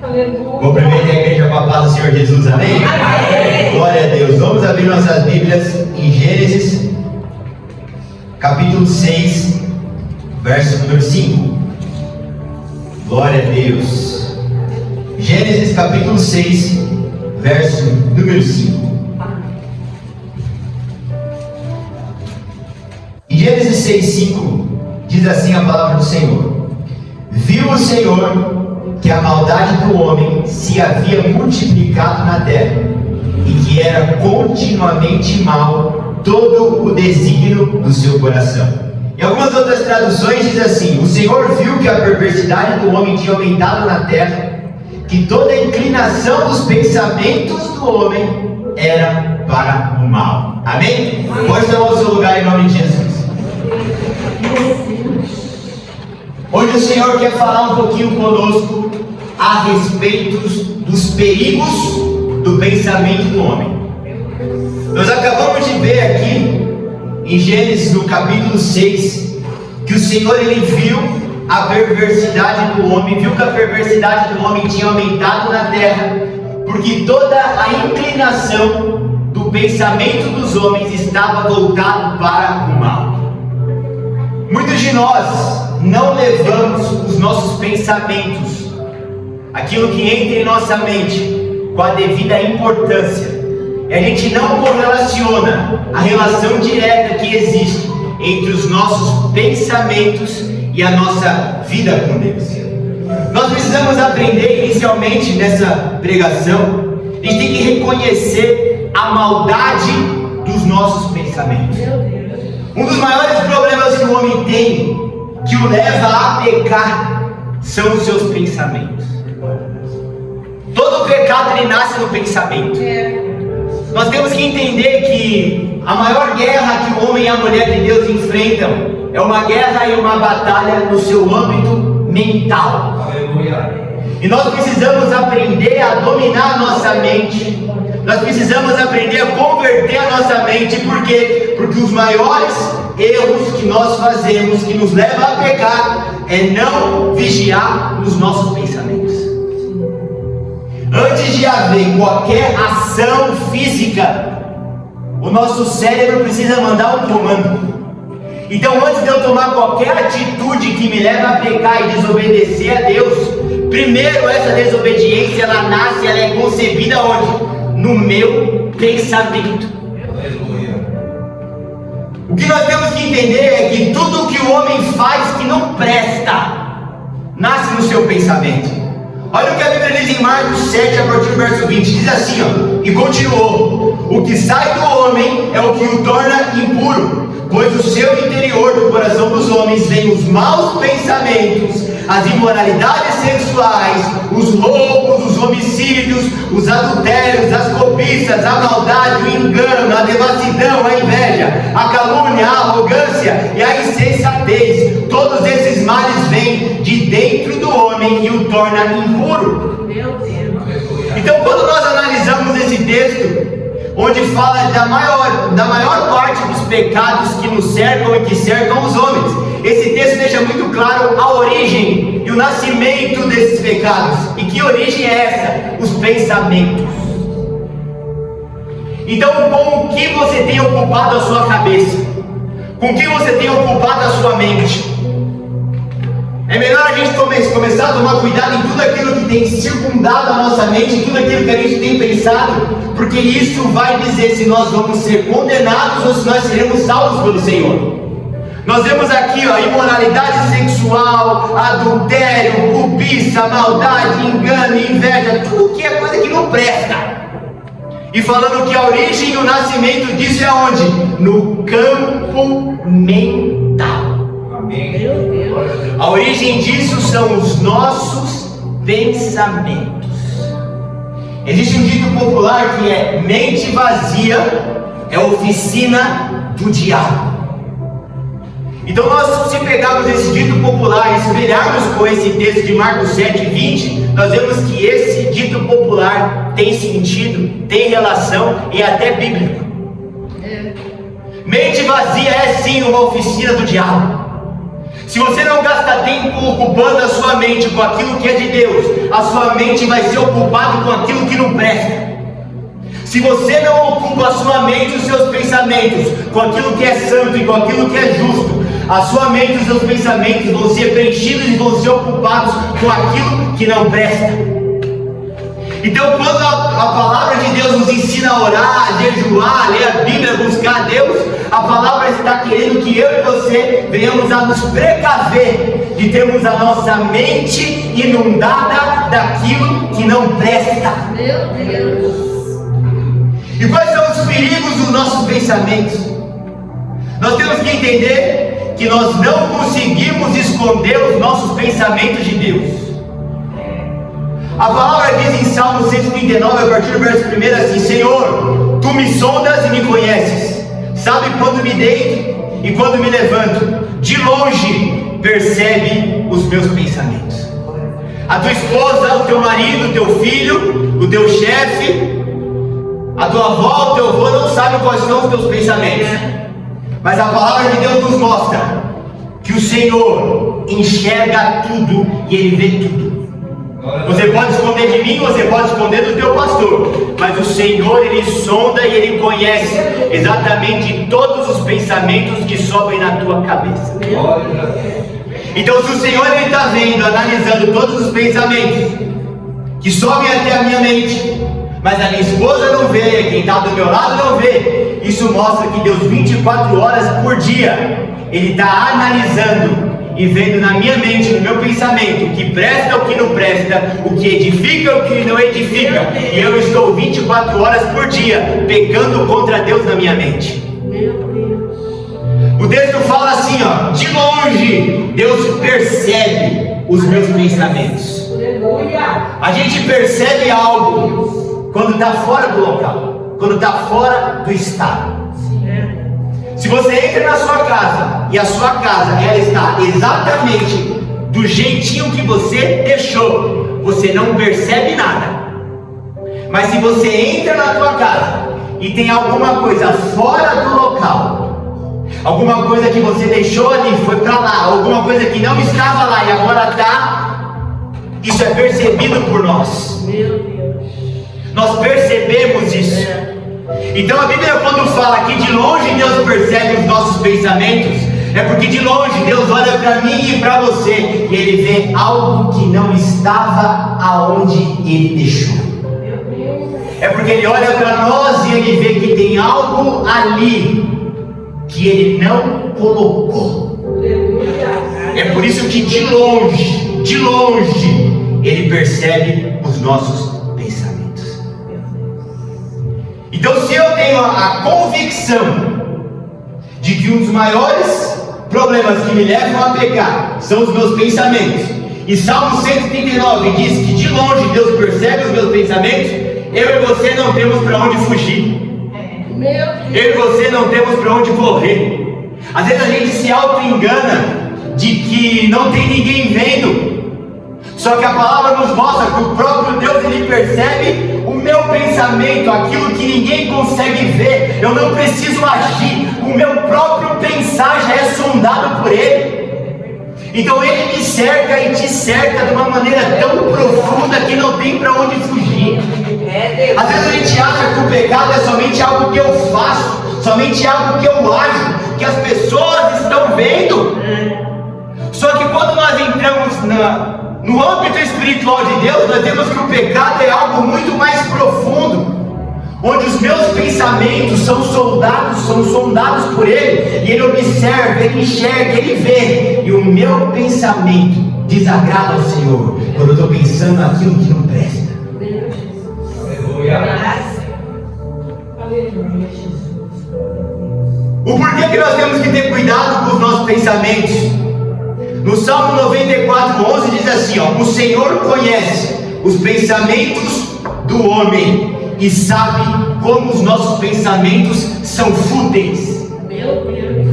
Vou primeiro a igreja com a paz do Senhor Jesus, amém? Glória a Deus. Vamos abrir nossas Bíblias em Gênesis, capítulo 6, verso número 5. Glória a Deus. Gênesis, capítulo 6, verso número 5. Em Gênesis 6, 5, diz assim a palavra do Senhor: Viu o Senhor que a maldade do homem se havia multiplicado na terra, e que era continuamente mal todo o desígnio do seu coração. Em algumas outras traduções diz assim: o Senhor viu que a perversidade do homem tinha aumentado na terra, que toda a inclinação dos pensamentos do homem era para o mal. Amém? Pode tomar o seu lugar em nome de Jesus. Hoje o Senhor quer falar um pouquinho conosco a respeito dos perigos do pensamento do homem. Nós acabamos de ver aqui em Gênesis, no capítulo 6, que o Senhor ele viu a perversidade do homem, viu que a perversidade do homem tinha aumentado na terra, porque toda a inclinação do pensamento dos homens estava voltado para o mal. Muitos de nós não levamos os nossos pensamentos, aquilo que entra em nossa mente, com a devida importância. E a gente não correlaciona a relação direta que existe entre os nossos pensamentos e a nossa vida com Deus. Nós precisamos aprender inicialmente nessa pregação, a gente tem que reconhecer a maldade dos nossos pensamentos. Um dos maiores problemas que o homem tem, que o leva a pecar, são os seus pensamentos. Todo pecado ele nasce no pensamento. Nós temos que entender que a maior guerra que o homem e a mulher de Deus enfrentam é uma guerra e uma batalha no seu âmbito mental. E nós precisamos aprender a dominar a nossa mente. Nós precisamos aprender a converter a nossa mente. Por quê? Porque os maiores erros que nós fazemos, que nos levam a pecar, é não vigiar os nossos pensamentos. Antes de haver qualquer ação física, o nosso cérebro precisa mandar um comando. Então, antes de eu tomar qualquer atitude que me leve a pecar e desobedecer a Deus, primeiro essa desobediência ela nasce, ela é concebida onde? No meu pensamento. O que nós temos que entender é que tudo que o homem faz que não presta, nasce no seu pensamento. Olha o que a Bíblia diz em Marcos 7, a partir do verso 20, diz assim, ó, e continuou: o que sai do homem é o que o torna impuro, pois do seu interior, do coração dos homens, vêm os maus pensamentos, as imoralidades sexuais, os roubos, os homicídios, os adultérios, as cobiças, a maldade, o engano, a devassidão, a inveja, a calúnia, a arrogância e a insensatez. Todos esses males vêm de dentro do homem e o torna impuro. Então, quando nós analisamos esse texto, onde fala da maior parte dos pecados que nos cercam e que cercam os homens, esse texto deixa muito claro a origem e o nascimento desses pecados. E que origem é essa? Os pensamentos. Então, com o que você tem ocupado a sua cabeça? Com o que você tem ocupado a sua mente? É melhor a gente começar a tomar cuidado em tudo aquilo que tem circundado a nossa mente, em tudo aquilo que a gente tem pensado, porque isso vai dizer se nós vamos ser condenados ou se nós seremos salvos pelo Senhor. Nós vemos aqui, ó, imoralidade sexual, adultério, cobiça, maldade, engano, inveja, tudo que é coisa que não presta. E falando que a origem e o nascimento disso é onde? No campo mental. A origem disso são os nossos pensamentos. Existe um dito popular que é: mente vazia é oficina do diabo. Então nós, se pegarmos esse dito popular e espelharmos com esse texto de Marcos 7, 20, nós vemos que esse dito popular tem sentido, tem relação e é até bíblico. Mente vazia é sim uma oficina do diabo. Se você não gasta tempo ocupando a sua mente com aquilo que é de Deus, a sua mente vai ser ocupada com aquilo que não presta. Se você não ocupa a sua mente e os seus pensamentos com aquilo que é santo e com aquilo que é justo, a sua mente e os seus pensamentos vão ser preenchidos e vão ser ocupados com aquilo que não presta. Então, quando a palavra de Deus nos ensina a orar, a jejuar, a ler a Bíblia, a buscar a Deus, a palavra está querendo que eu e você venhamos a nos precaver de termos a nossa mente inundada daquilo que não presta. Meu Deus! E quais são os perigos dos nossos pensamentos? Nós temos que entender que nós não conseguimos esconder os nossos pensamentos de Deus. A palavra diz em Salmo 139, a partir do verso 1 assim: Senhor, Tu me sondas e me conheces, sabe quando me deito e quando me levanto, de longe percebe os meus pensamentos. A tua esposa, o teu marido, o teu filho, o teu chefe, a tua avó, o teu avô não sabem quais são os teus pensamentos, mas a palavra de Deus nos mostra que o Senhor enxerga tudo e Ele vê tudo. Você pode esconder de mim, você pode esconder do teu pastor, mas o Senhor, Ele sonda e Ele conhece exatamente todos os pensamentos que sobem na tua cabeça. Então, se o Senhor está vendo, analisando todos os pensamentos que sobem até a minha mente, mas a minha esposa não vê, quem está do meu lado não vê, isso mostra que Deus 24 horas por dia Ele está analisando e vendo na minha mente, no meu pensamento, o que presta, o que não presta, o que edifica, o que não edifica, e eu estou 24 horas por dia pecando contra Deus na minha mente. O texto fala assim, ó: de longe Deus percebe os meus pensamentos. A gente percebe algo quando está fora do local, quando está fora do estado. Se você entra na sua casa e a sua casa ela está exatamente do jeitinho que você deixou, você não percebe nada. Mas se você entra na tua casa e tem alguma coisa fora do local, alguma coisa que você deixou ali, foi para lá, alguma coisa que não estava lá e agora está, isso é percebido por nós. Meu Deus! Nós percebemos isso. Então a Bíblia, quando fala que de longe Deus percebe os nossos pensamentos, é porque de longe Deus olha para mim e para você e Ele vê algo que não estava aonde Ele deixou. É porque Ele olha para nós e Ele vê que tem algo ali que Ele não colocou. É por isso que de longe Ele percebe os nossos pensamentos. Então, se eu tenho a convicção de que um dos maiores problemas que me levam a pecar são os meus pensamentos, e Salmo 139 diz que de longe Deus percebe os meus pensamentos, eu e você não temos para onde fugir. Eu e você não temos para onde correr. Às vezes a gente se auto-engana de que não tem ninguém vendo. Só que a palavra nos mostra que o próprio Deus, Ele percebe o meu pensamento, aquilo que ninguém consegue ver. Eu não preciso agir, o meu próprio pensar já é sondado por Ele. Então Ele me cerca e te cerca de uma maneira tão profunda que não tem para onde fugir. Às vezes a gente acha que o pecado é somente algo que eu faço, somente algo que eu ajo, que as pessoas estão vendo. Só que quando nós entramos no âmbito espiritual de Deus, nós vemos que o pecado é algo muito mais profundo, onde os meus pensamentos são sondados por Ele, e Ele observa, Ele enxerga, Ele vê, e o meu pensamento desagrada ao Senhor, quando eu estou pensando naquilo que não presta. O porquê que nós temos que ter cuidado com os nossos pensamentos? No Salmo 94:11 diz assim, ó: o Senhor conhece os pensamentos do homem e sabe como os nossos pensamentos são fúteis. Meu Deus!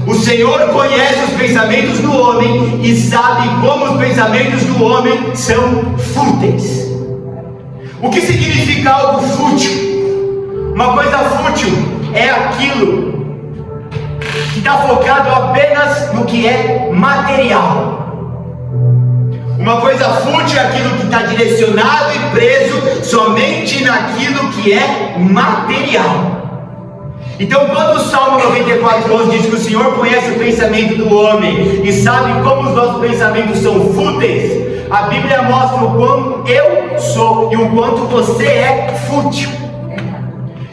O Senhor conhece os pensamentos do homem e sabe como os pensamentos do homem são fúteis. O que significa algo fútil? Uma coisa fútil é aquilo que está focado apenas no que é material. Uma coisa fútil é aquilo que está direcionado e preso somente naquilo que é material. Então, quando o Salmo 94:11 diz que o Senhor conhece o pensamento do homem e sabe como os nossos pensamentos são fúteis, a Bíblia mostra o quão eu sou e o quanto você é fútil.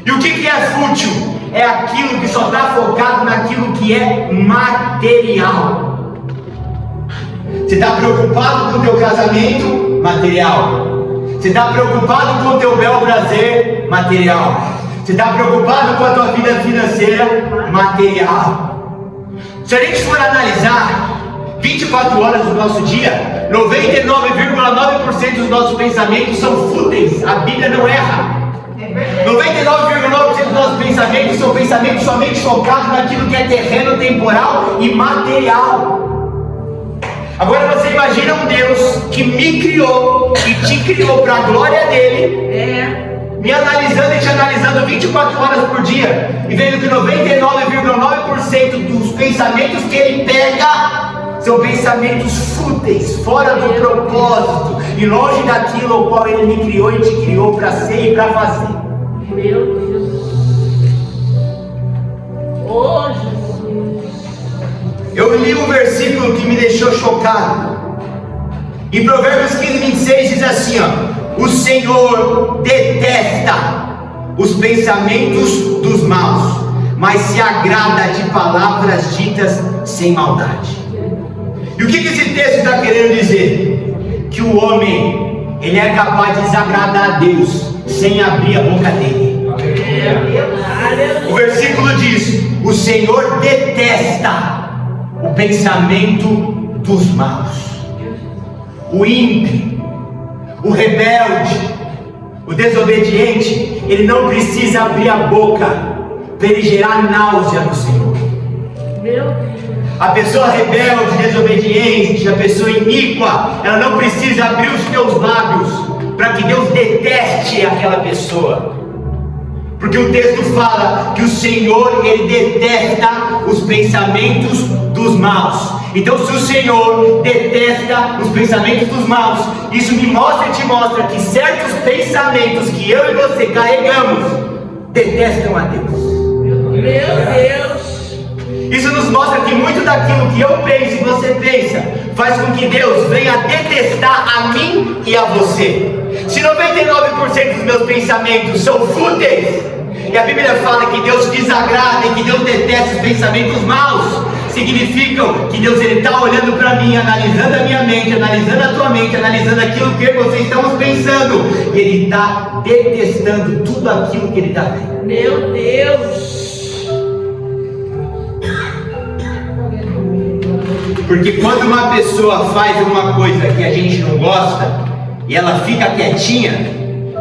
E o que é fútil? É aquilo que só está focado naquilo que é material. Você está preocupado com o teu casamento? Material. Você está preocupado com o teu bel prazer? Material. Você está preocupado com a tua vida financeira? Material. Se a gente for analisar 24 horas do nosso dia, 99,9% dos nossos pensamentos são fúteis. A Bíblia não erra. 99,9% dos nossos pensamentos são pensamentos somente focados naquilo que é terreno, temporal e material. Agora você imagina um Deus que me criou e te criou para a glória dele, me analisando e te analisando 24 horas por dia, e vendo que 99,9% dos pensamentos que ele pega são pensamentos fúteis, fora do propósito e longe daquilo ao qual ele me criou e te criou para ser e para fazer. Meu Deus. Oh, Jesus. Eu li um versículo que me deixou chocado. Em Provérbios 15:26 diz assim, ó: o Senhor detesta os pensamentos dos maus, mas se agrada de palavras ditas sem maldade. E o que esse texto está querendo dizer? Que o homem, ele é capaz de desagradar a Deus sem abrir a boca dele. O versículo diz: o Senhor detesta o pensamento dos maus. O ímpio, o rebelde, o desobediente, ele não precisa abrir a boca para ele gerar náusea no Senhor. Meu Deus. A pessoa rebelde, desobediente, a pessoa iníqua, ela não precisa abrir os teus lábios para que Deus deteste aquela pessoa. Porque o texto fala que o Senhor, ele detesta os pensamentos dos maus. Então, se o Senhor detesta os pensamentos dos maus, isso me mostra e te mostra que certos pensamentos que eu e você carregamos detestam a Deus. Meu Deus. Isso nos mostra que muito daquilo que eu penso e você pensa faz com que Deus venha detestar a mim e a você. Se 99% dos meus pensamentos são fúteis, e a Bíblia fala que Deus desagrada e que Deus detesta os pensamentos maus, significam que Deus está olhando para mim, analisando a minha mente, analisando a tua mente, analisando aquilo que vocês estamos pensando, e Ele está detestando tudo aquilo que Ele está vendo. Meu Deus. Porque quando uma pessoa faz uma coisa que a gente não gosta e ela fica quietinha,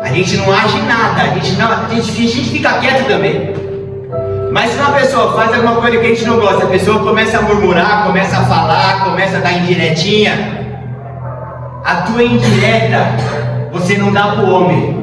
a gente não age nada, a gente fica quieto também. Mas se uma pessoa faz alguma coisa que a gente não gosta, a pessoa começa a murmurar, começa a falar, começa a dar indiretinha, a tua indireta você não dá para o homem.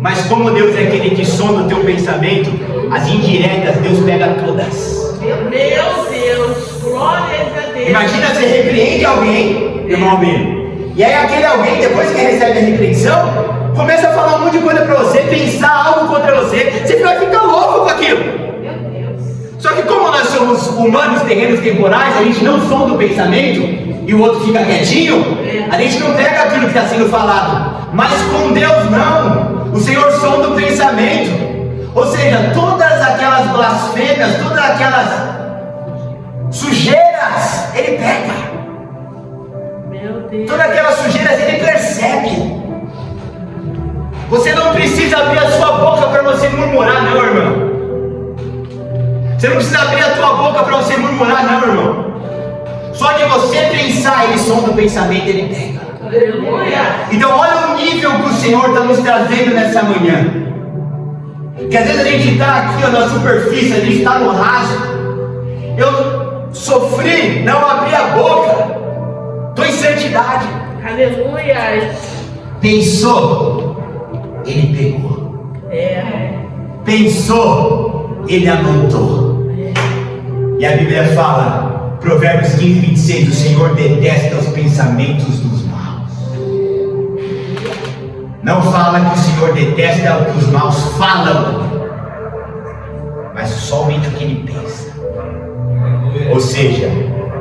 Mas como Deus é aquele que sonda o teu pensamento, as indiretas Deus pega todas. Meu Deus, glória a Deus. Imagina você repreende alguém, irmão meu, e aí aquele alguém, depois que recebe a repreensão, começa a falar um monte de coisa pra você, pensar algo contra você, você vai ficar louco com aquilo. Meu Deus. Só que como nós somos humanos, terrenos temporais, a gente não sonda o pensamento e o outro fica quietinho, a gente não pega aquilo que está sendo falado. Mas com Deus não, o Senhor sonda o pensamento. Ou seja, todas aquelas blasfêmias, todas aquelas sujeiras, Ele pega. Meu Deus. Todas aquelas sujeiras Ele percebe. Você não precisa abrir a sua boca para você murmurar, não, irmão. Você não precisa abrir a tua boca para você murmurar, não, irmão. Só de você pensar, Ele sonda o pensamento, Ele pega. Aleluia. Então olha o nível que o Senhor está nos trazendo nessa manhã. Que às vezes a gente está aqui ó, na superfície, a gente está no raso. Eu sofri, não abri a boca, estou em santidade. Aleluia. Pensou, Ele pegou. Pensou, Ele anotou. E a Bíblia fala, Provérbios 15, 26, o Senhor detesta os pensamentos dos maus. Não fala que o Senhor detesta o que os maus falam, mas somente o que ele pensa. Ou seja,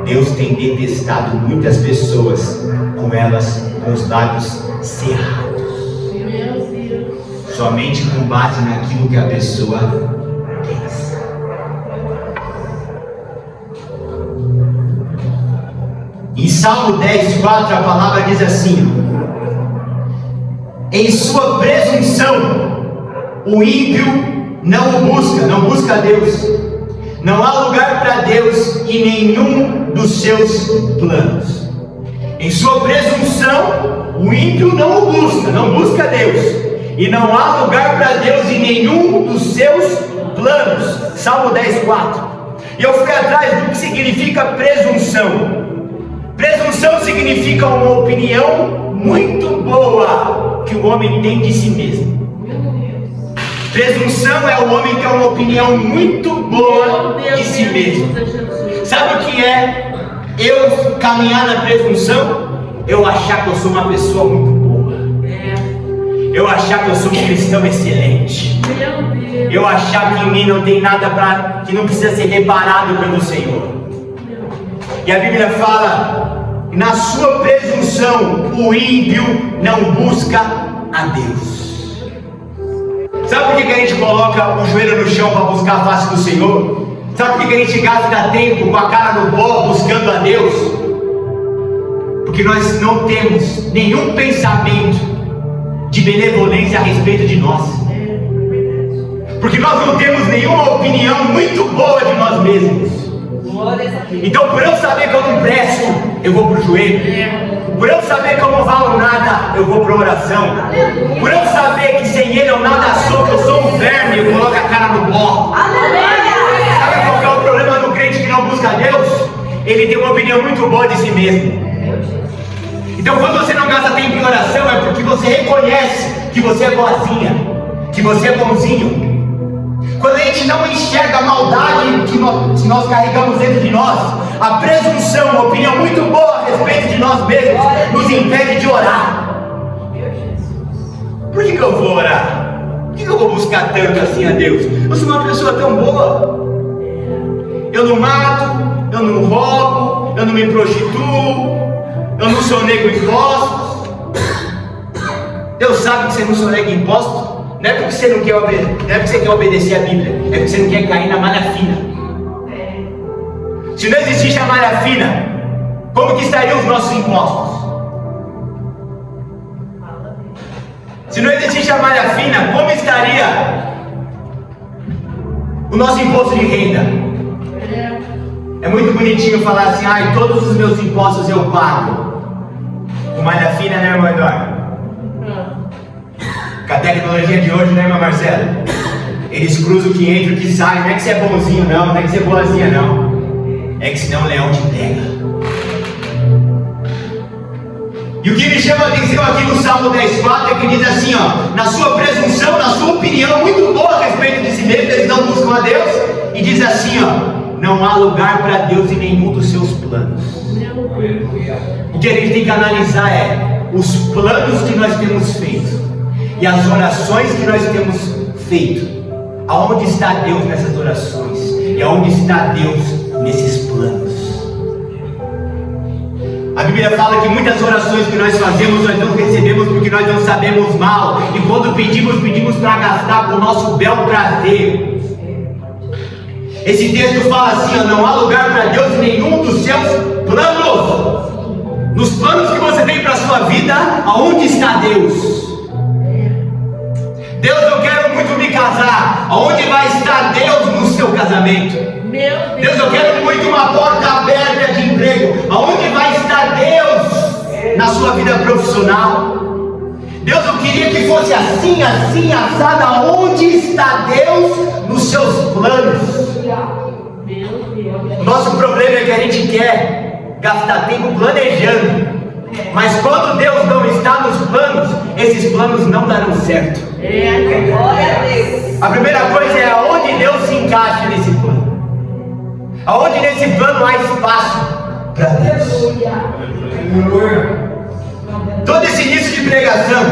Deus tem detestado muitas pessoas com os lábios cerrados, somente com base naquilo que a pessoa pensa. Em Salmo 10, 4, a palavra diz assim: em sua presunção o ímpio não busca a Deus. Não há lugar para Deus em nenhum dos seus planos. Em sua presunção, o ímpio não busca Deus. E não há lugar para Deus em nenhum dos seus planos. Salmo 10, 4. E eu fui atrás do que significa presunção. Presunção significa uma opinião muito boa que o homem tem de si mesmo. Presunção é o homem que tem uma opinião muito boa de si mesmo. Sabe o que é eu caminhar na presunção? Eu achar que eu sou uma pessoa muito boa. Eu achar que eu sou um cristão excelente. Eu achar que em mim não tem nada que não precisa ser reparado pelo Senhor. E a Bíblia fala, na sua presunção o ímpio não busca a Deus. Sabe por que a gente coloca o joelho no chão para buscar a face do Senhor? Sabe por que a gente gasta tempo com a cara no pó buscando a Deus? Porque nós não temos nenhum pensamento de benevolência a respeito de nós. Porque nós não temos nenhuma opinião muito boa de nós mesmos. Então, por eu saber que eu não presto, eu vou para o joelho. Por eu saber que eu não valo nada, eu vou para a oração. Por eu saber que sem Ele eu nada sou, que eu sou um verme, eu coloco a cara no pó. Sabe qual que é o problema do crente que não busca Deus? Ele tem uma opinião muito boa de si mesmo. Então, quando você não gasta tempo em oração, é porque você reconhece que você é boazinha, que você é bonzinho. Quando a gente não enxerga a maldade que nós carregamos dentro de nós, a presunção, uma opinião muito boa a respeito de nós mesmos, nos impede de orar. Por que eu vou orar? Por que eu vou buscar tanto assim a Deus? Eu sou uma pessoa tão boa. Eu não mato, eu não roubo, eu não me prostituo, eu não sonego impostos. Deus sabe que você não sonega impostos. Não é porque você não quer obedecer a Bíblia, é porque você não quer cair na malha fina. Se não existisse a malha fina, como que estariam os nossos impostos? Se não existisse a malha fina, como estaria o nosso imposto de renda? É muito bonitinho falar assim, todos os meus impostos eu pago. Com malha fina, né, irmão Eduardo? Com a tecnologia de hoje, né, irmã Marcela? Eles cruzam o que entra e o que sai. Não é que você é bonzinho, não é que você é boazinha, não. É que senão o leão te pega. E o que me chama a atenção aqui no Salmo 10,4 é que diz assim, na sua presunção, na sua opinião muito boa a respeito de si mesmo, eles não buscam a Deus. E diz assim, não há lugar para Deus em nenhum dos seus planos. O que a gente tem que analisar é os planos que nós temos feito e as orações que nós temos feito. Aonde está Deus nessas orações? E aonde está Deus nesses planos? A Bíblia fala que muitas orações que nós fazemos, nós não recebemos porque nós não sabemos mal. E quando pedimos para gastar com o nosso bel prazer. Esse texto fala assim, não há lugar para Deus em nenhum dos seus planos. Nos planos que você tem para a sua vida, aonde está Deus? Deus, eu quero muito me casar. Aonde vai estar Deus no seu casamento? Deus, eu quero muito uma porta aberta de emprego. Aonde vai estar Deus na sua vida profissional? Deus, eu queria que fosse assim, assim, assado. Aonde está Deus nos seus planos? O nosso problema é que a gente quer gastar tempo planejando. Mas quando Deus não está nos planos, esses planos não darão certo. A primeira coisa é aonde Deus se encaixa nesse plano. Aonde nesse plano há espaço para Deus. Todo esse início de pregação,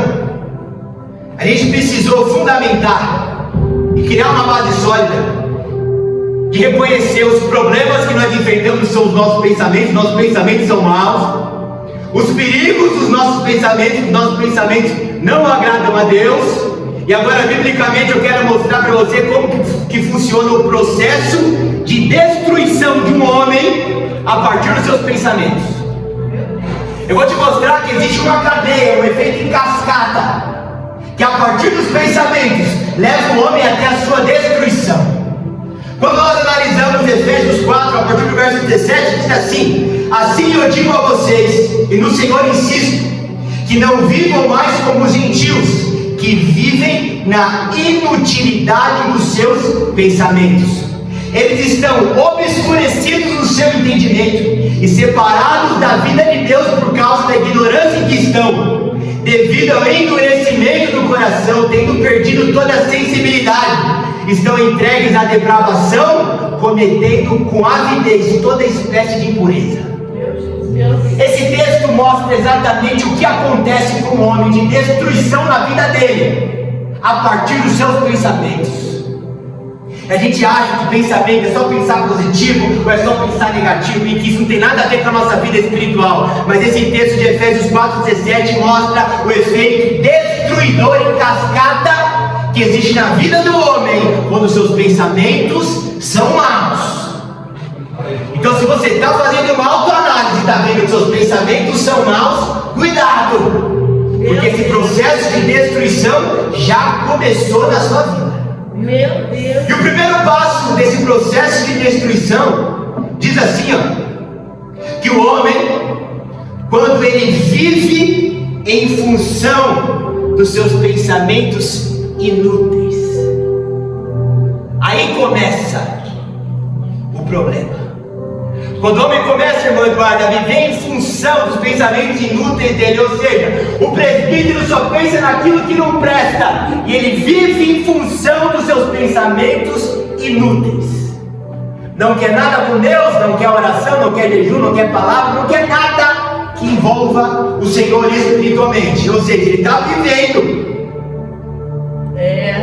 a gente precisou fundamentar e criar uma base sólida de reconhecer os problemas que nós enfrentamos são os nossos pensamentos são maus, os perigos dos nossos pensamentos não agradam a Deus. E agora, biblicamente, eu quero mostrar para você como que funciona o processo de destruição de um homem a partir dos seus pensamentos. Eu vou te mostrar que existe uma cadeia, um efeito em cascata, que a partir dos pensamentos leva o homem até a sua destruição. Quando nós analisamos Efésios 4, a partir do verso 17, diz assim: assim eu digo a vocês, e no Senhor insisto, que não vivam mais como os gentios, que vivem na inutilidade dos seus pensamentos. Eles estão obscurecidos no seu entendimento e separados da vida de Deus por causa da ignorância em que estão, devido ao endurecimento do coração, tendo perdido toda a sensibilidade, estão entregues à depravação, cometendo com avidez toda espécie de impureza. Esse texto mostra exatamente o que acontece com o homem de destruição na vida dele, a partir dos seus pensamentos. A gente acha que pensamento é só pensar positivo ou é só pensar negativo, e que isso não tem nada a ver com a nossa vida espiritual. Mas esse texto de Efésios 4,17 mostra o efeito destruidor em cascata que existe na vida do homem quando seus pensamentos são maus. Então, se você está fazendo uma autoanálise e está vendo que seus pensamentos são maus, cuidado, porque esse processo de destruição já começou na sua vida. Meu Deus. E o primeiro passo desse processo de destruição diz assim, que o homem, quando ele vive em função dos seus pensamentos inúteis, aí começa o problema. Quando o homem começa, irmão Eduardo, a viver em função dos pensamentos inúteis dele, ou seja, o presbítero só pensa naquilo que não presta, e ele vive em função dos seus pensamentos inúteis. Não quer nada com Deus, não quer oração, não quer jejum, não quer palavra, não quer nada que envolva o Senhor espiritualmente. Ou seja, ele está vivendo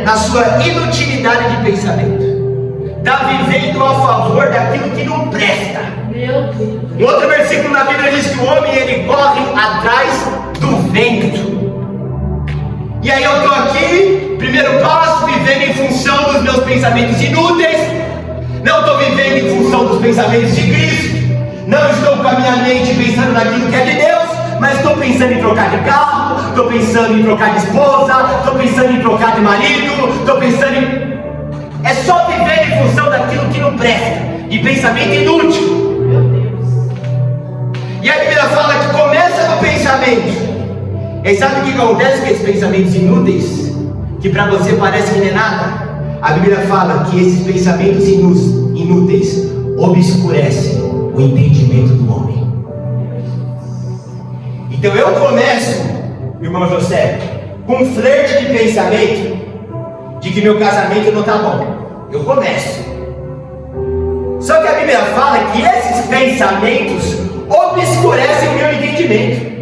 na sua inutilidade de pensamento, está vivendo a favor daquilo que não presta. Meu Deus. Em outro versículo na Bíblia diz que o homem ele corre atrás do vento. E aí eu estou aqui, primeiro passo, vivendo em função dos meus pensamentos inúteis. Não estou vivendo em função dos pensamentos de Cristo. Não estou com a minha mente pensando naquilo que é de Deus, mas estou pensando em trocar de carro, estou pensando em trocar de esposa, estou pensando em trocar de marido, estou pensando em... É só viver em função daquilo que não presta, de pensamento inútil. Meu Deus. E a Bíblia fala que começa no pensamento. E sabe o que acontece com esses pensamentos inúteis? Que para você parece que não é nada. A Bíblia fala que esses pensamentos inúteis obscurecem o entendimento do homem. Então eu começo, irmão José, com um flerte de pensamento de que meu casamento não está bom. Eu começo. Só que a Bíblia fala que esses pensamentos obscurecem o meu entendimento.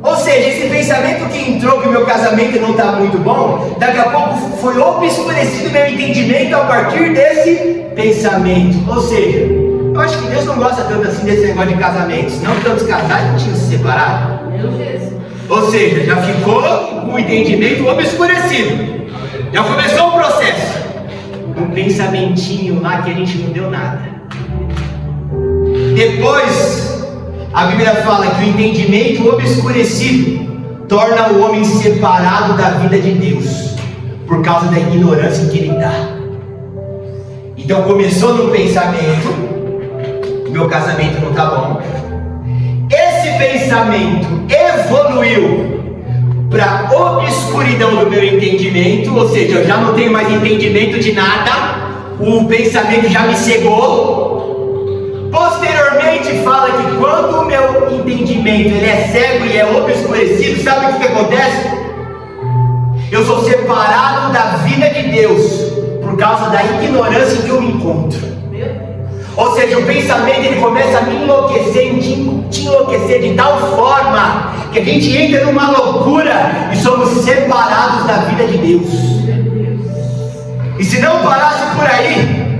Ou seja, esse pensamento que entrou que o meu casamento não está muito bom, daqui a pouco foi obscurecido o meu entendimento a partir desse pensamento. Ou seja, eu acho que Deus não gosta tanto assim desse negócio de casamento, senão tantos casais não tinham se separado. Meu Deus. Ou seja, já ficou com o entendimento obscurecido. Já começou o processo. Um pensamentinho lá que a gente não deu nada. Depois, a Bíblia fala que o entendimento obscurecido torna o homem separado da vida de Deus, por causa da ignorância que ele está. Então começou no pensamento, meu casamento não está bom. Esse pensamento evoluiu para a obscuridão do meu entendimento, ou seja, eu já não tenho mais entendimento de nada, o pensamento já me cegou. Posteriormente fala que quando o meu entendimento ele é cego e é obscurecido, sabe o que acontece? Eu sou separado da vida de Deus por causa da ignorância que eu me encontro. Ou seja, o pensamento ele começa a me enlouquecer, te enlouquecer de tal forma que a gente entra numa loucura e somos separados da vida de Deus. E se não parasse por aí,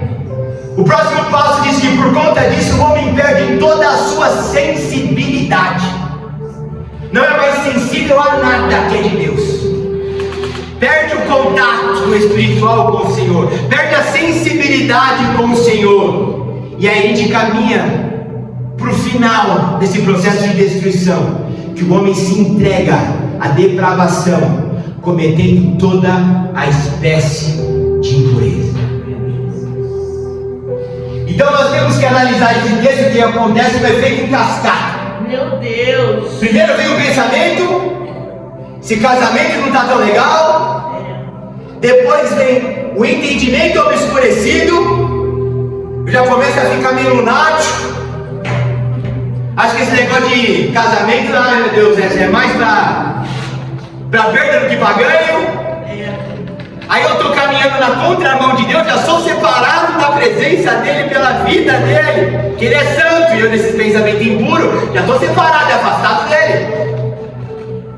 o próximo passo diz que por conta disso o homem perde toda a sua sensibilidade. Não é mais sensível a nada que é de Deus. Perde o contato espiritual com o Senhor, perde a sensibilidade com o Senhor. E aí a gente caminha para o final desse processo de destruição, que o homem se entrega à depravação, cometendo toda a espécie de impureza. Então nós temos que analisar esse texto que acontece no efeito em cascata. Meu Deus. Primeiro vem o pensamento, esse casamento não está tão legal. Depois vem o entendimento obscurecido. Já começa a ficar meio lunático. Acho que esse negócio de casamento, ai meu Deus, é mais pra perda do que pra ganho. Aí eu estou caminhando na contramão de Deus, já sou separado da presença dele pela vida dele, que ele é santo, e eu nesse pensamento impuro, já estou separado e afastado dele.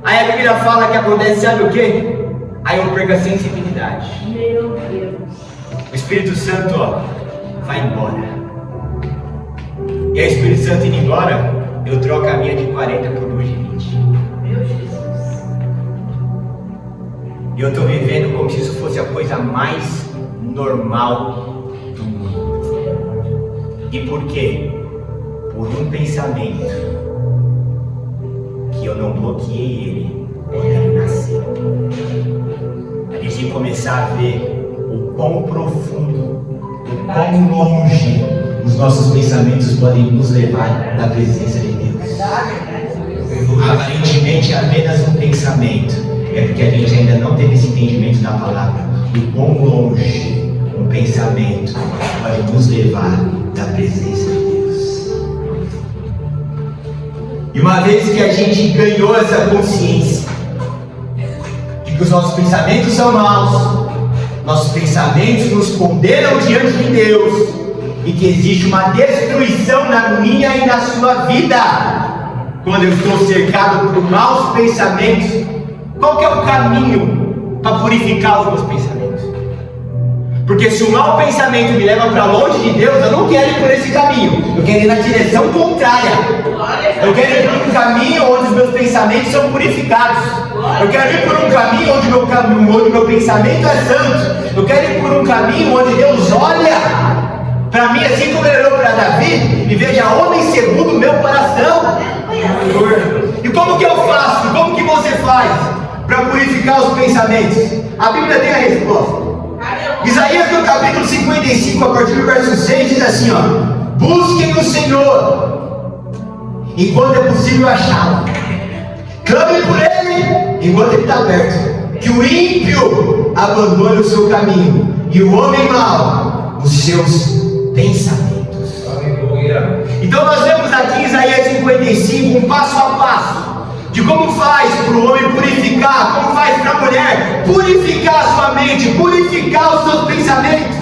Aí a Bíblia fala que acontece, sabe o quê? Aí eu perco a sensibilidade. Meu Deus. O Espírito Santo, ó, vai embora. E aí o Espírito Santo indo embora, eu troco a minha de 40 por 2 de 20. Meu Jesus. E eu estou vivendo como se isso fosse a coisa mais normal do mundo. E por quê? Por um pensamento que eu não bloqueei ele quando ele nasceu. A gente tem que começar a ver o quão profundo, o quão longe os nossos pensamentos podem nos levar da presença de Deus. Aparentemente é apenas um pensamento. É porque a gente ainda não teve esse entendimento da palavra. O quão longe um pensamento pode nos levar da presença de Deus. E uma vez que a gente ganhou essa consciência de que os nossos pensamentos são maus, nossos pensamentos nos condenam diante de Deus, e que existe uma destruição na minha e na sua vida quando eu estou cercado por maus pensamentos, qual que é o caminho para purificar os meus pensamentos? Porque se o mau pensamento me leva para longe de Deus, eu não quero ir por esse caminho, eu quero ir na direção contrária. Eu quero ir por um caminho onde os meus pensamentos são purificados. Eu quero ir por um caminho onde meu pensamento é santo. Eu quero ir por um caminho onde Deus olha para mim assim como ele olhou para Davi e veja homem segundo o meu coração. E como que eu faço? Como que você faz para purificar os pensamentos? A Bíblia tem a resposta. Isaías no capítulo 55, a partir do verso 6, diz assim, ó: busquem o Senhor enquanto é possível achá-lo, clame por ele enquanto ele está perto, que o ímpio abandone o seu caminho e o homem mau os seus pensamentos. Aleluia. Então nós vemos aqui em Isaías 55 um passo a passo de como faz para o homem purificar, como faz para a mulher purificar a sua mente, purificar os seus pensamentos.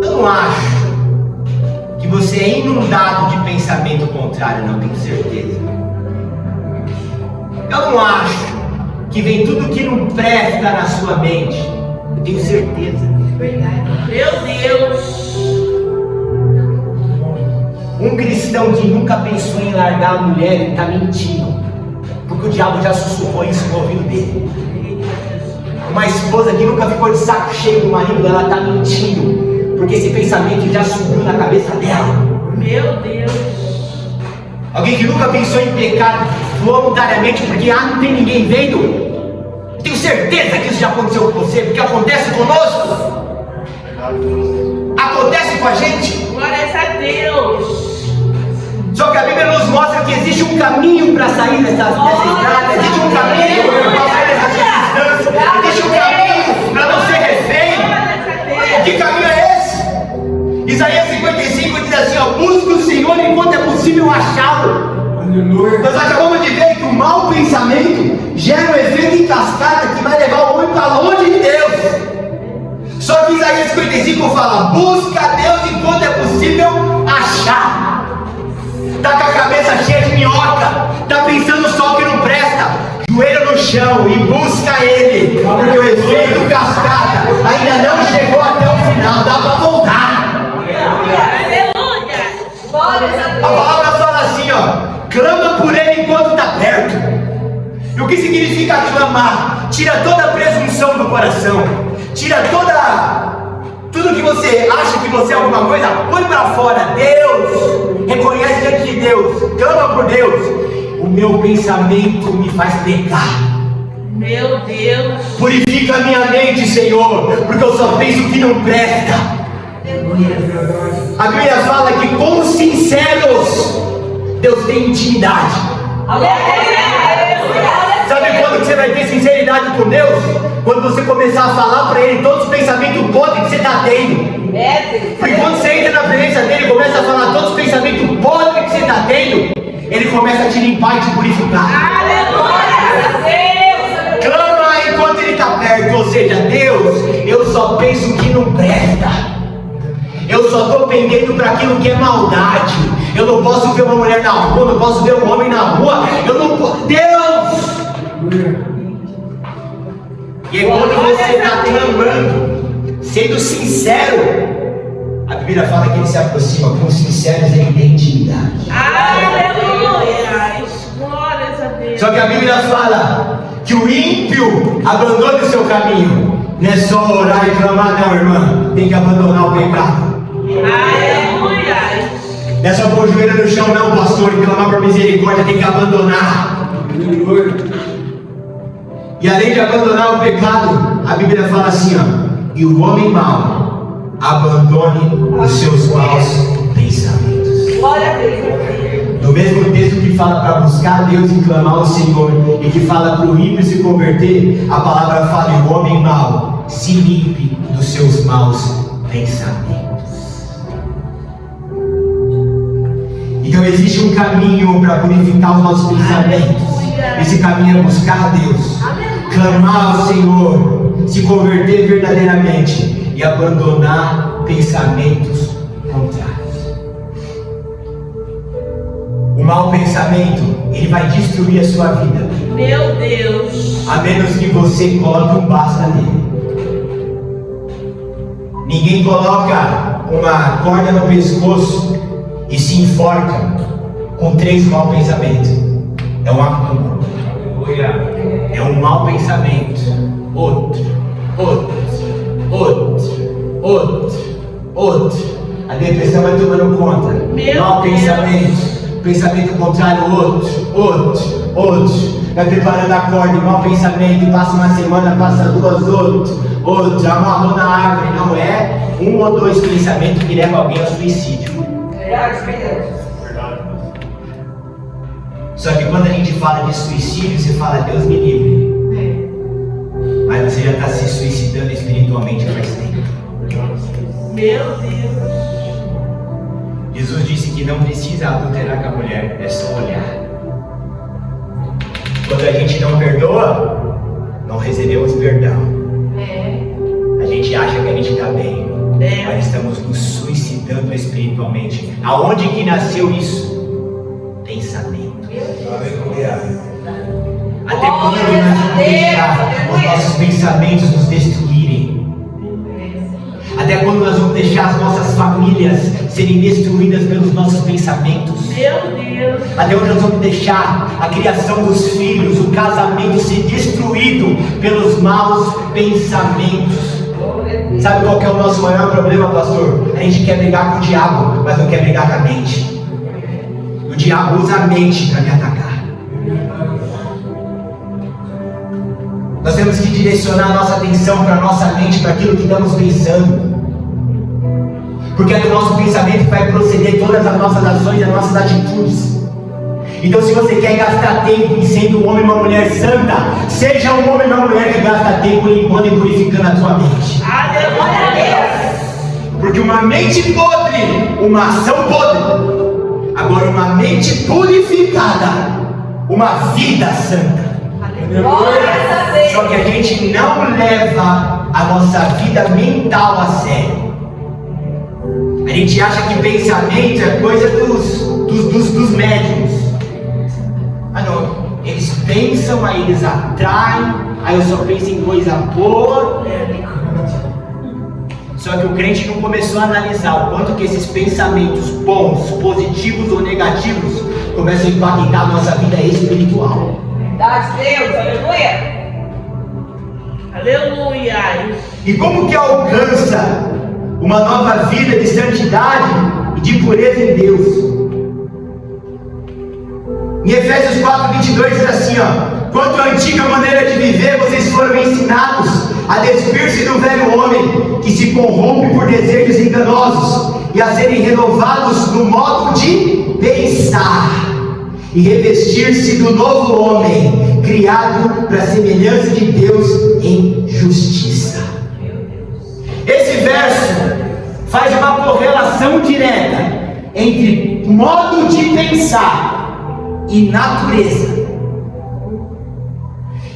Eu não acho que você é inundado de pensamento contrário, não, tenho certeza. Eu não acho que vem tudo que não presta na sua mente, eu tenho certeza. Verdade. Meu Deus. Um cristão que nunca pensou em largar a mulher, ele está mentindo, porque o diabo já sussurrou isso no ouvido dele. Uma esposa que nunca ficou de saco cheio do marido, ela está mentindo, porque esse pensamento já subiu na cabeça dela. Meu Deus. Alguém que nunca pensou em pecar voluntariamente, porque não tem ninguém vendo. Tenho certeza que isso já aconteceu com você, porque acontece conosco. Acontece com a gente. Glórias a Deus. Só que a Bíblia nos mostra que existe um caminho para sair dessa estrada, existe um caminho para sair dessa circunstância, existe um caminho para não ser refém. Que caminho é esse? Isaías 55 diz assim, ó: busque o Senhor enquanto é possível achá-lo. Nós acabamos de ver que o mau pensamento gera um efeito em cascata que vai levar o homem para longe de Deus. Só que Isaías 5 fala: busca a Deus enquanto é possível achar. Tá com a cabeça cheia de minhoca, tá pensando só que não presta, joelho no chão e busca Ele, porque o efeito cascata ainda não chegou até o final, dá para voltar. Aleluia. A palavra fala assim, ó: clama por Ele enquanto está perto. E o que significa clamar? Tira toda a presunção do coração, tira tudo que você acha que você é alguma coisa, põe para fora. Deus, reconhece diante de Deus, clama por Deus. O meu pensamento me faz pecar. Meu Deus. Purifica a minha mente, Senhor, porque eu só penso que não presta. A Bíblia fala que com os sinceros Deus tem intimidade. Sabe quando que você vai ter sinceridade com Deus? Quando você começar a falar para Ele todos os pensamentos podres que você está tendo. Porque quando você entra na presença dEle e começa a falar todos os pensamentos podres que você está tendo, Ele começa a te limpar e te purificar. Clama enquanto Ele está perto. Ou seja, Deus, eu só penso que não presta. Eu só estou pendendo para aquilo que é maldade. Eu não posso ver uma mulher na rua, não posso ver um homem na rua. Eu não posso. Deus! E aí, quando você está clamando, sendo sincero, a Bíblia fala que Ele se aproxima. Com os sinceros Ele tem intimidade. Aleluia. Glórias a Deus. Só que a Bíblia fala que o ímpio abandone o seu caminho. Não é só orar e clamar, não, irmã. Tem que abandonar o pecado. Aleluia. Não é só pôr o joelho no chão, não, pastor, e clamar por misericórdia. Tem que abandonar. E além de abandonar o pecado, a Bíblia fala assim, ó: e o homem mau abandone os seus maus pensamentos. Glória a Deus. No mesmo texto que fala para buscar Deus e clamar ao Senhor, e que fala para o ímpio se converter, a palavra fala: e o homem mau se limpe dos seus maus pensamentos. Então existe um caminho para purificar os nossos pensamentos. Esse caminho é buscar a Deus, clamar ao Senhor, se converter verdadeiramente e abandonar pensamentos contrários. O mau pensamento, ele vai destruir a sua vida. Meu Deus. A menos que você coloque um basta nele. Ninguém coloca uma corda no pescoço e se enforca com 3 maus pensamentos. É um acúmulo. É um mau pensamento. Outro. A depressão vai tomando conta. Mau pensamento. Pensamento contrário, outro. Vai preparando a corda, mau pensamento. Passa uma semana, passa 2, outro. Amarrou na árvore. Não é 1 ou 2 pensamentos que levam alguém ao suicídio. Só que quando a gente fala de suicídio, você fala: Deus me livre. Mas você já está se suicidando espiritualmente faz tempo. Meu Deus. Jesus disse que não precisa adulterar com a mulher, é só olhar. Quando a gente não perdoa, não recebemos perdão. A gente acha que a gente está bem, mas estamos nos suicidando espiritualmente. Aonde que nasceu isso? Pensamento. Até quando nós vamos deixar os nossos pensamentos nos destruírem? Até quando nós vamos deixar as nossas famílias serem destruídas pelos nossos pensamentos? Meu Deus. Até onde nós vamos deixar a criação dos filhos, o casamento ser destruído pelos maus pensamentos? Sabe qual que é o nosso maior problema, pastor? A gente quer brigar com o diabo, mas não quer brigar com a mente. O diabo usa a mente para me atacar. Nós temos que direcionar a nossa atenção para a nossa mente, para aquilo que estamos pensando. Porque é do nosso pensamento que vai proceder todas as nossas ações e as nossas atitudes. Então, se você quer gastar tempo em sendo um homem e uma mulher santa, seja um homem e uma mulher que gasta tempo limpando e purificando a tua mente. Aleluia. Porque uma mente podre, uma ação podre. Agora, uma mente purificada, uma vida santa. Só que a gente não leva a nossa vida mental a sério. A gente acha que pensamento é coisa dos médiums. Ah não, eles pensam, aí eles atraem, aí eu só penso em coisa boa. Só que o crente não começou a analisar o quanto que esses pensamentos bons, positivos ou negativos começam a impactar a nossa vida espiritual. Verdade, Deus, aleluia. Aleluia. E como que alcança uma nova vida de santidade e de pureza em Deus? Em Efésios 4:22 diz assim, ó: quanto à antiga maneira de viver, vocês foram ensinados a despir-se do velho homem, que se corrompe por desejos enganosos, e a serem renovados no modo de pensar, e revestir-se do novo homem, criado para a semelhança de Deus em justiça. Esse verso faz uma correlação direta entre modo de pensar e natureza.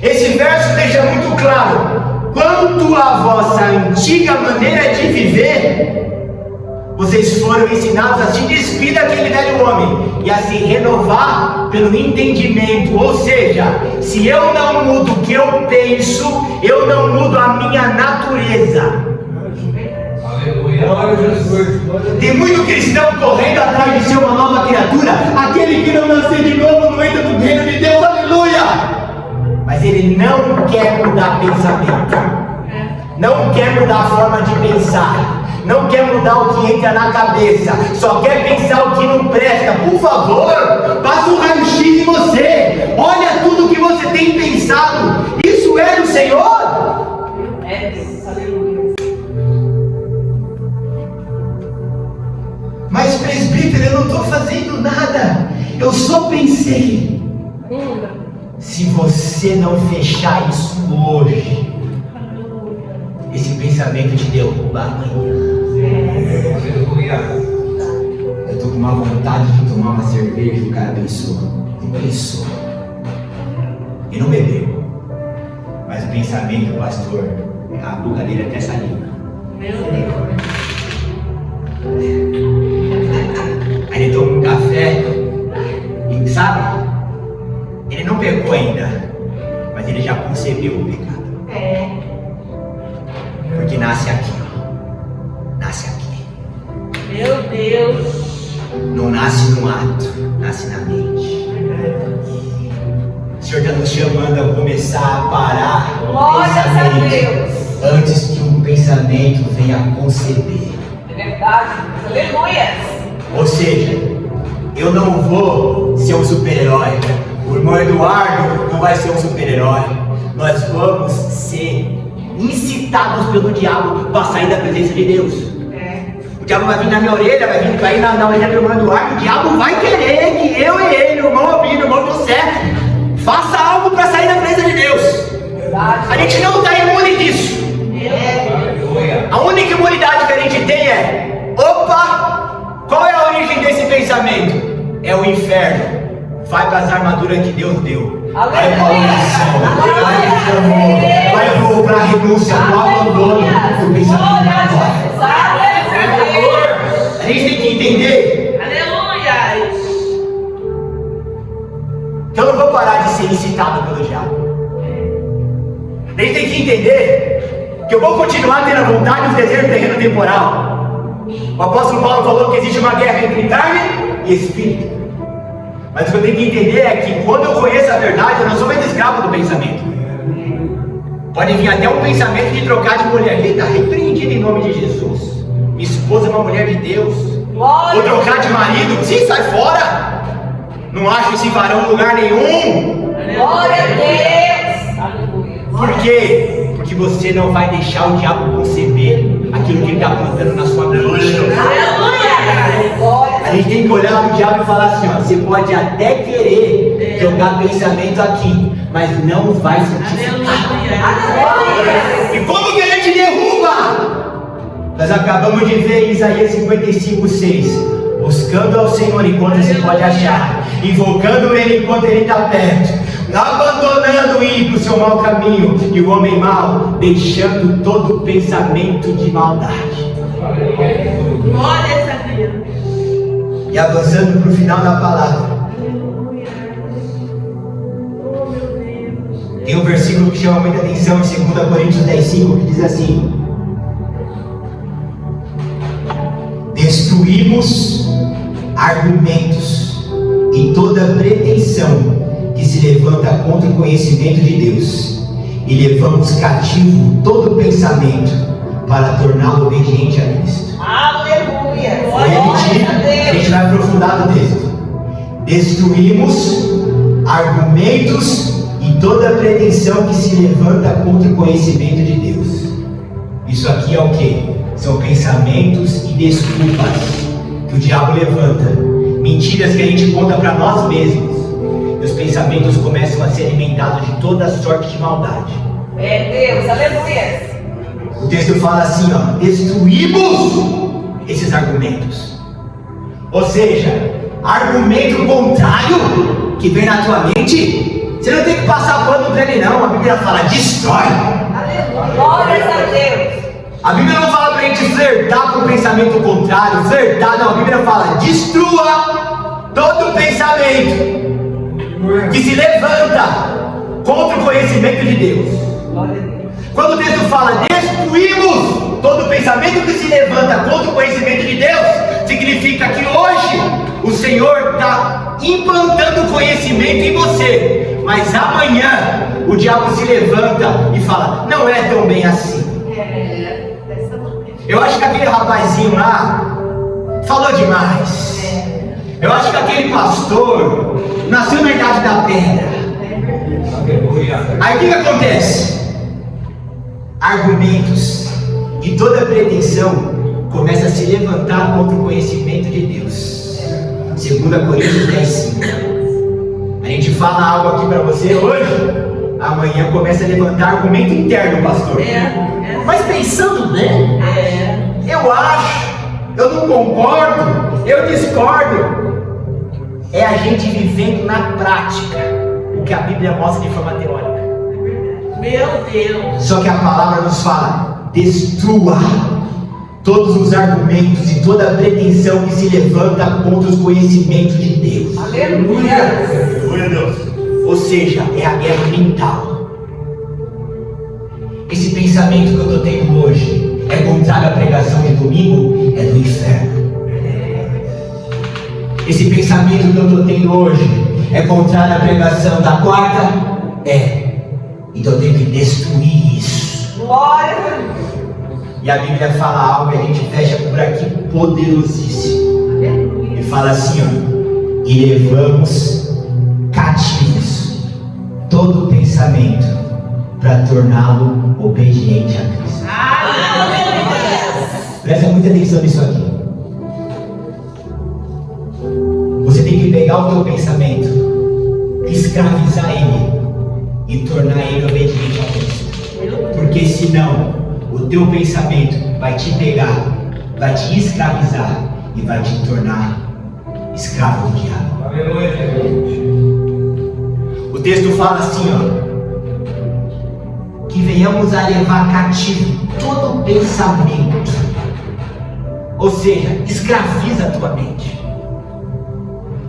Esse verso deixa muito claro: quanto à vossa antiga maneira de viver, vocês foram ensinados a se despir daquele velho homem e a se renovar pelo entendimento. Ou seja, se eu não mudo o que eu penso, eu não mudo a minha natureza. Tem muito cristão correndo atrás de ser uma nova criatura. Aquele que não nascer de novo não entra no reino de Deus, aleluia. Mas ele não quer mudar pensamento, não quer mudar a forma de pensar, não quer mudar o que entra na cabeça, só quer pensar o que não presta. Por favor, faça um raio-x em você. Olha tudo que você tem pensado. Isso é do Senhor? É Deus, aleluia. Mas presbítero, eu não estou fazendo nada, eu só pensei. Se você não fechar isso hoje, esse pensamento te derruba amanhã. Eu estou com uma vontade de tomar uma cerveja. O cara pensou, e não bebeu, mas o pensamento, pastor, a boca dele até saliva. Meu Deus. Aí ele toma um café e sabe, ele não pecou ainda, mas ele já concebeu o pecado. Porque nasce aqui, ó. Nasce aqui. Meu Deus. Não nasce no ato, nasce na mente. O Senhor está nos chamando a começar a parar o Glórias a pensamento Deus. antes que um pensamento venha a conceber. É verdade, aleluia. Ou seja, eu não vou ser um super-herói. O irmão Eduardo não vai ser um super-herói. Nós vamos ser incitados pelo diabo para sair da presença de Deus. O diabo vai vir na minha orelha, vai ir na orelha do irmão Eduardo. O diabo vai querer que eu e ele, o irmão Albino, o irmão José, faça algo para sair da presença de Deus. A gente não está imune disso. A única imunidade que a gente tem é: opa, qual é a origem desse pensamento? É o inferno. Vai para as armaduras que Deus deu. Vai para a oração. Vai para o amor. Vai para a renúncia, para o abandono do pensamento agora. A gente tem que entender Aleluia. que eu não vou parar de ser incitado pelo diabo. A gente tem que entender que eu vou continuar tendo a vontade e os desejos do terreno temporal. O apóstolo Paulo falou que existe uma guerra entre carne e espírito. Mas o que eu tenho que entender é que quando eu conheço a verdade, eu não sou mais escravo do pensamento. Pode vir até um pensamento de trocar de mulher. Ele está repreendido em nome de Jesus. Minha esposa é uma mulher de Deus. Vou trocar de marido. Sim, sai fora. Não acho esse varão em lugar nenhum. Glória a Deus. Aleluia. Por quê? Porque você não vai deixar o diabo conceber aquilo que ele está plantando na sua mente. Aleluia. A gente tem que olhar para o diabo e falar assim, ó: você pode até querer jogar pensamento aqui, mas não vai frutificar. Aleluia. E como que a gente derruba? Nós acabamos de ver em Isaías 55:6: buscando ao Senhor enquanto se pode achar, invocando Ele enquanto Ele está perto, abandonando o ímpio seu mau caminho, e o homem mau deixando todo pensamento de maldade. Glórias a Deus. E avançando para o final da palavra, tem um versículo que chama muita atenção em 2 Coríntios 10:5, que diz assim: destruímos argumentos e toda pretensão que se levanta contra o conhecimento de Deus, e levamos cativo todo pensamento para torná-lo obediente a Cristo. Aleluia. Vou repetir, a gente vai aprofundar no texto. Destruímos argumentos e toda pretensão que se levanta contra o conhecimento de Deus. Isso aqui é o que? São pensamentos e desculpas que o diabo levanta, mentiras que a gente conta para nós mesmos. E os pensamentos começam a ser alimentados de toda sorte de maldade. É Deus, aleluia. O texto fala assim, ó: destruímos esses argumentos. Ou seja, argumento contrário que vem na tua mente, você não tem que passar pano para ele não. A Bíblia fala: destrói. Aleluia. Glórias a Deus. A Bíblia não fala para a gente flertar com o pensamento contrário, flertar, não. A Bíblia fala: destrua todo pensamento que se levanta contra o conhecimento de Deus. Glória a Deus. Quando o texto fala destruímos todo pensamento que se levanta contra o conhecimento de Deus, significa que hoje o Senhor está implantando conhecimento em você, mas amanhã o diabo se levanta e fala: não é tão bem assim. Eu acho que aquele rapazinho lá falou demais. Eu acho que aquele pastor nasceu na idade da pedra. Aí o que acontece? Argumentos e toda pretensão começa a se levantar contra o conhecimento de Deus. 2 Coríntios 10:5. A gente fala algo aqui para você hoje, amanhã começa a levantar argumento interno, pastor. Mas pensando bem, eu acho, eu não concordo, eu discordo. É a gente vivendo na prática o que a Bíblia mostra de forma teórica. Meu Deus. Só que a palavra nos fala: destrua todos os argumentos e toda a pretensão que se levanta contra os conhecimentos de Deus. Aleluia. Aleluia, Deus. Ou seja, é a guerra mental. Esse pensamento que eu estou tendo hoje é contrário à pregação de domingo, é do inferno. Esse pensamento que eu estou tendo hoje é contrário à pregação da quarta, então eu tenho que destruir isso. Glória a Deus. E a Bíblia fala algo e a gente fecha por aqui poderosíssimo. E fala assim, ó: e levamos cativos todo pensamento para torná-lo obediente a Cristo. Presta muita atenção nisso aqui. Você tem que pegar o teu pensamento, escravizar ele e tornar ele obediente a Cristo. Porque senão o teu pensamento vai te pegar, vai te escravizar e vai te tornar escravo do diabo. O texto fala assim, ó: que venhamos a levar cativo todo pensamento. Ou seja, escraviza a tua mente.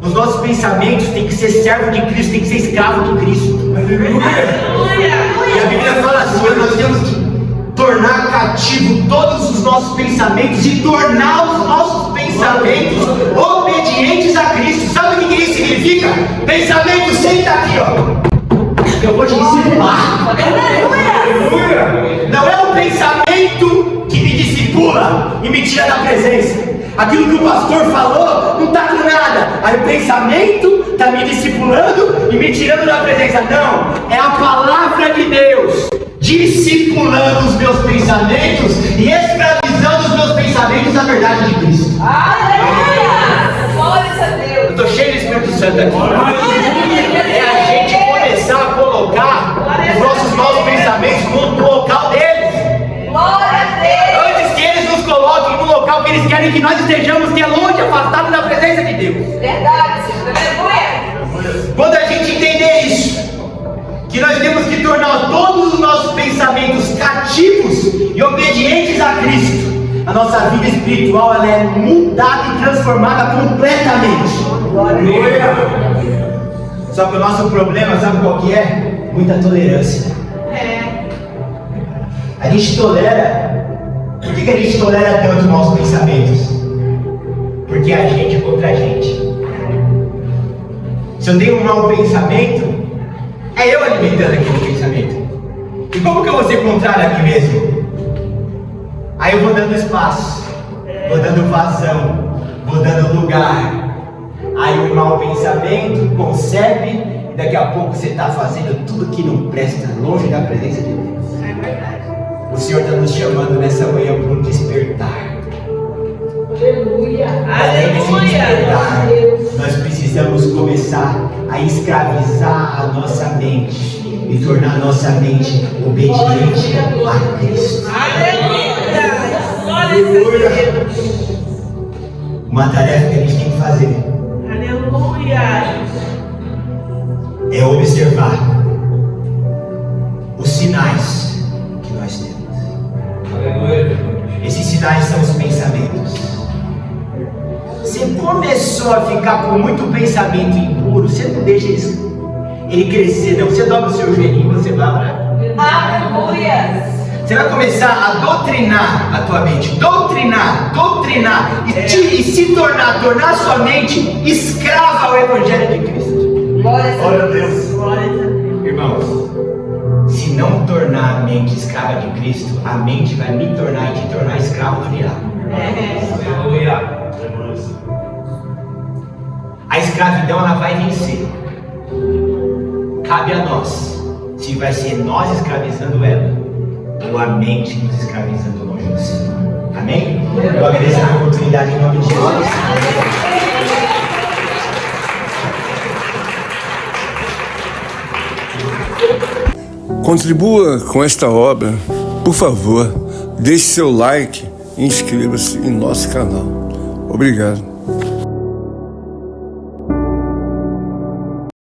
Os nossos pensamentos têm que ser servo de Cristo, tem que ser escravo de Cristo. E a Bíblia fala assim, ó: nós temos que tornar cativo todos os nossos pensamentos e tornar os nossos pensamentos obedientes a Cristo. Sabe o que isso significa? Pensamento, senta aqui, ó. Eu vou te discipular. Não é o pensamento que me discipula e me tira da presença. Aquilo que o pastor falou não está com nada. Aí o pensamento está me discipulando e me tirando da presença. Não, é a palavra de Deus discipulando os meus pensamentos e escravizando os meus pensamentos à verdade de Cristo. Aleluia! Glórias a Deus! Eu estou cheio do Espírito Santo aqui. É a gente começar a colocar os nossos maus pensamentos no local deles. Glória a Deus! Antes que eles nos coloquem no local que eles querem que nós estejamos, que é longe, afastado da presença de Deus. Verdade, Senhor. Aleluia! Quando a gente entender isso, que nós temos que tornar todos os nossos pensamentos cativos e obedientes a Cristo, a nossa vida espiritual ela é mudada e transformada completamente. Só que o nosso problema, sabe qual que é? Muita tolerância. A gente tolera. Por que a gente tolera tanto maus pensamentos? Porque a gente é contra a gente. Se eu tenho um mau pensamento, é eu alimentando aquele pensamento. E como que eu vou ser contrário a mim mesmo? Aí eu vou dando espaço, vou dando vazão, vou dando lugar. Aí o mau pensamento concebe e daqui a pouco você está fazendo tudo que não presta, longe da presença de Deus. É verdade. O Senhor está nos chamando nessa manhã para um despertar. Aleluia. Além desse despertar, Aleluia. nós precisamos começar a escravizar a nossa mente e tornar a nossa mente obediente a Cristo. Aleluia. Glória a Deus. Uma tarefa que a gente tem que fazer Aleluia. é observar os sinais que nós temos. Esses sinais são os pensamentos. Você começou a ficar com muito pensamento impuro, você não deixa ele crescer, não. Você dobra o seu joelhinho, você vai orar. Aleluia. Você vai começar a doutrinar a tua mente, doutrinar, e se tornar sua mente escrava ao Evangelho de Cristo. Glória a Deus. Glória a Deus. Irmãos, se não tornar a mente escrava de Cristo, a mente vai me tornar e te tornar escravo do diabo. É. A escravidão ela vai vencer. Cabe a nós se vai ser nós escravizando ela ou a mente nos escravizando longe do Senhor. Amém? Eu agradeço a oportunidade em nome de Jesus. Contribua com esta obra, por favor, deixe seu like e inscreva-se em nosso canal. Obrigado.